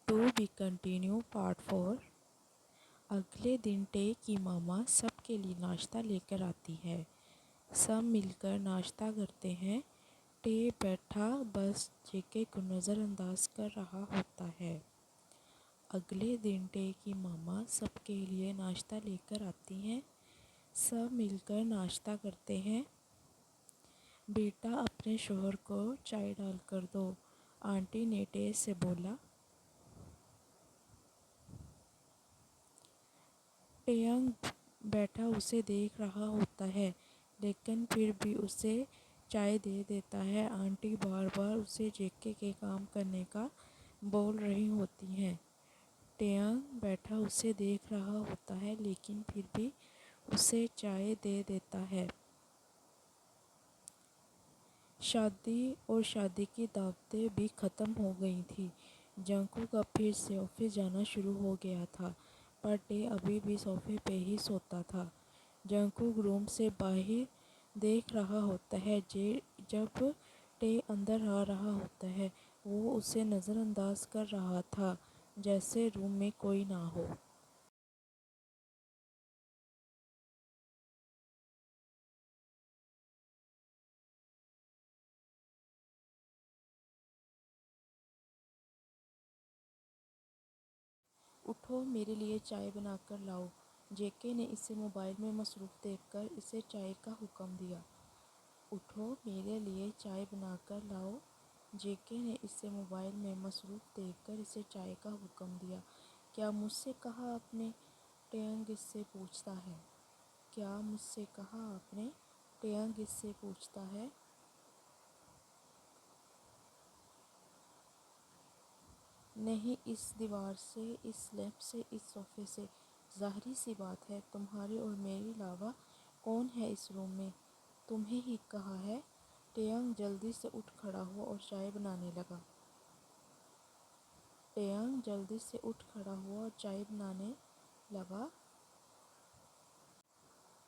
To be continue part 4। अगले दिन टे की मामा सबके लिए नाश्ता लेकर आती है। सब मिलकर नाश्ता करते हैं। टे बैठा बस जेके को नज़रअंदाज कर रहा होता है। अगले दिन टे की मामा सबके लिए नाश्ता लेकर आती हैं। सब मिलकर नाश्ता करते हैं। बेटा अपने शोहर को चाय डाल कर दो, आंटी ने टे से बोला। टेयंग बैठा उसे देख रहा होता है, लेकिन फिर भी उसे चाय दे देता है। आंटी बार बार उसे जेके के काम करने का बोल रही होती हैं। टेयंग बैठा उसे देख रहा होता है, लेकिन फिर भी उसे चाय दे देता है। शादी की दावतें भी ख़त्म हो गई थी। जंगकुक अब फिर से ऑफिस जाना शुरू हो गया था, पर टे अभी भी सोफे पे ही सोता था। जंगकुक रूम से बाहर देख रहा होता है। जब टे अंदर आ रहा होता है, वो उसे नज़रअंदाज कर रहा था, जैसे रूम में कोई ना हो। उठो, मेरे लिए चाय बनाकर लाओ। जेके ने इसे मोबाइल में मसरूफ़ देखकर इसे चाय का हुक्म दिया। उठो, मेरे लिए चाय बनाकर लाओ। जेके ने इसे मोबाइल में मसरूफ़ देखकर इसे चाय का हुक्म दिया। क्या मुझसे कहा आपने? टेयंग इससे पूछता है। क्या मुझसे कहा आपने? टेयंग इससे पूछता है। नहीं, इस दीवार से, इस लैंप से, इस सोफे से। ज़ाहिर सी बात है, तुम्हारे और मेरे अलावा कौन है इस रूम में? तुम्हें ही कहा है। टेयंग जल्दी से उठ खड़ा हुआ और चाय बनाने लगा। टेयंग जल्दी से उठ खड़ा हुआ और चाय बनाने लगा।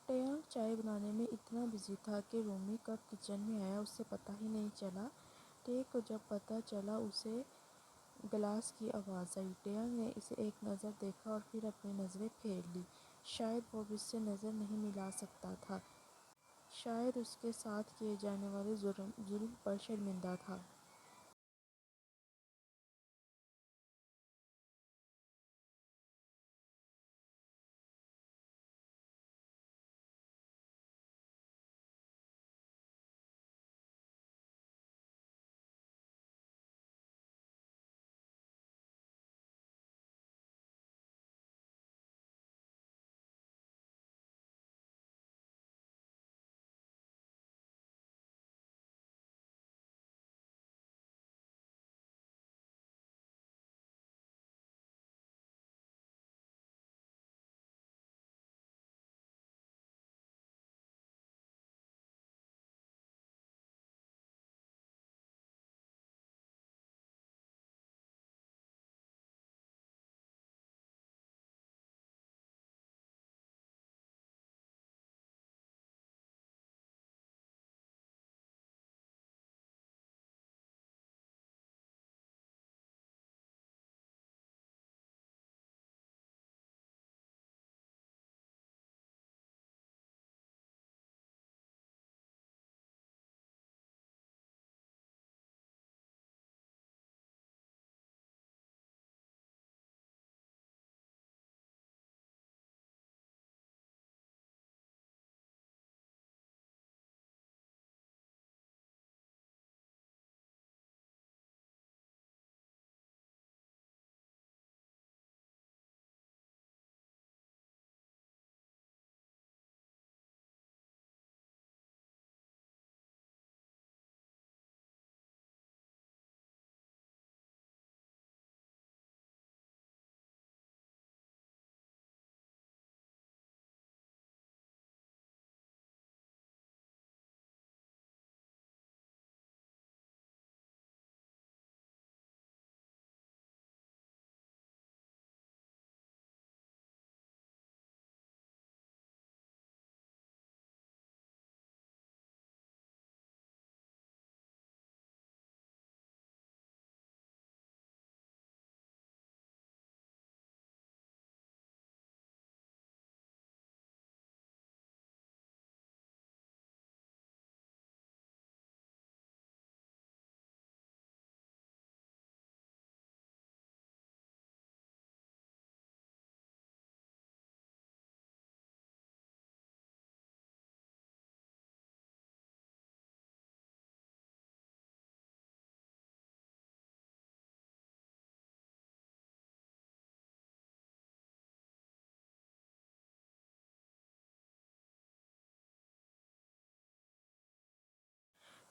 टेयंग चाय बनाने में इतना बिजी था कि रोमी कब किचन में आया उसे पता ही नहीं चला। टे को जब पता चला, उसे गिलास की आवाज़ आई। टेयंग ने इसे एक नज़र देखा और फिर अपनी नज़रें फेर ली। शायद वो उससे नज़र नहीं मिला सकता था। शायद उसके साथ किए जाने वाले जुल्म पर शर्मिंदा था।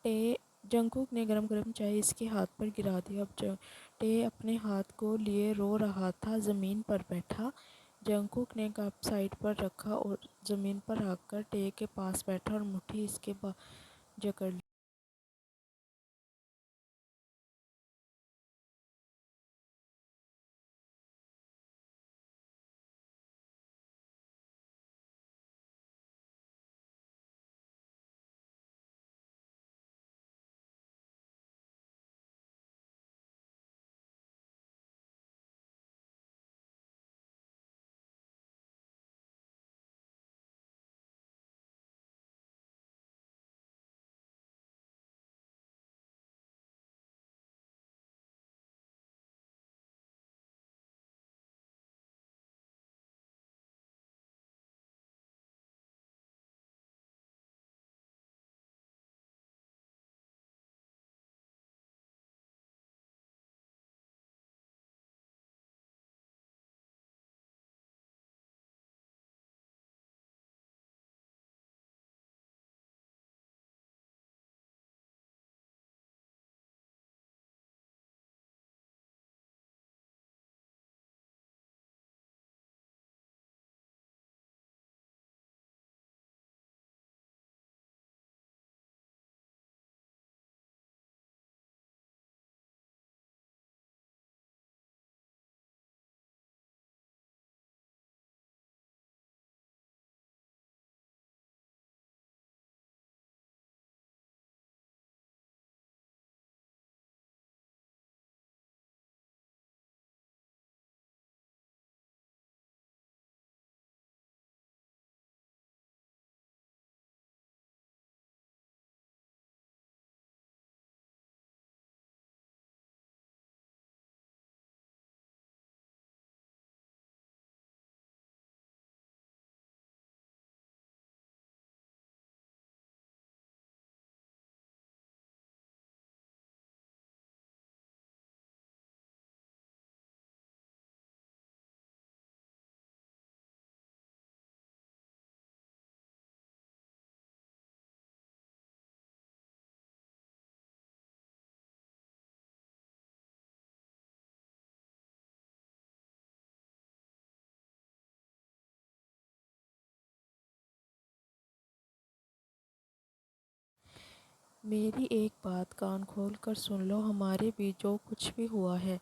टे जंगकुक ने गरम गरम चाय इसके हाथ पर गिरा दी। अब टे अपने हाथ को लिए रो रहा था। ज़मीन पर बैठा। जंगकुक ने कप साइड पर रखा और ज़मीन पर आकर टे के पास बैठा और मुट्ठी इसके जकड़ ली। मेरी एक बात कान खोल कर सुन लो। हमारे बीच जो कुछ भी हुआ है,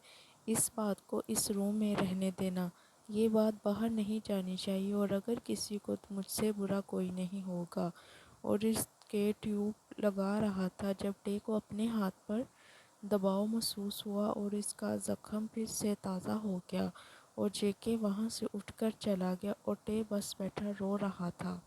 इस बात को इस रूम में रहने देना। ये बात बाहर नहीं जानी चाहिए। और अगर किसी को तो मुझसे बुरा कोई नहीं होगा। और इसके ट्यूब लगा रहा था जब टे को अपने हाथ पर दबाव महसूस हुआ और इसका ज़ख्म फिर से ताज़ा हो गया। और जेके वहाँ से उठकर चला गया और टे बस बैठा रो रहा था।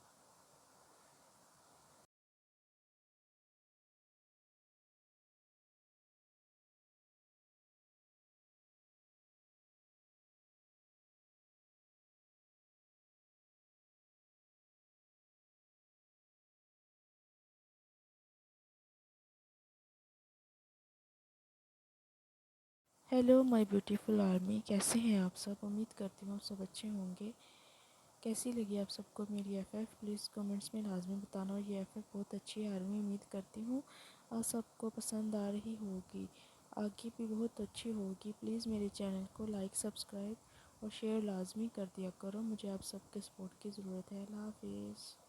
हेलो माय ब्यूटीफुल आर्मी, कैसे हैं आप सब? उम्मीद करती हूँ आप सब अच्छे होंगे। कैसी लगी आप सबको मेरी एफ़एफ? प्लीज़ कमेंट्स में लाजमी बताना। और ये एफ़एफ बहुत अच्छी है आर्मी, उम्मीद करती हूँ आप सबको पसंद आ रही होगी, आगे भी बहुत अच्छी होगी। प्लीज़ मेरे चैनल को लाइक, सब्सक्राइब और शेयर लाजमी कर दिया करो। मुझे आप सबके सपोर्ट की ज़रूरत है। अल्लाह हाफिज़।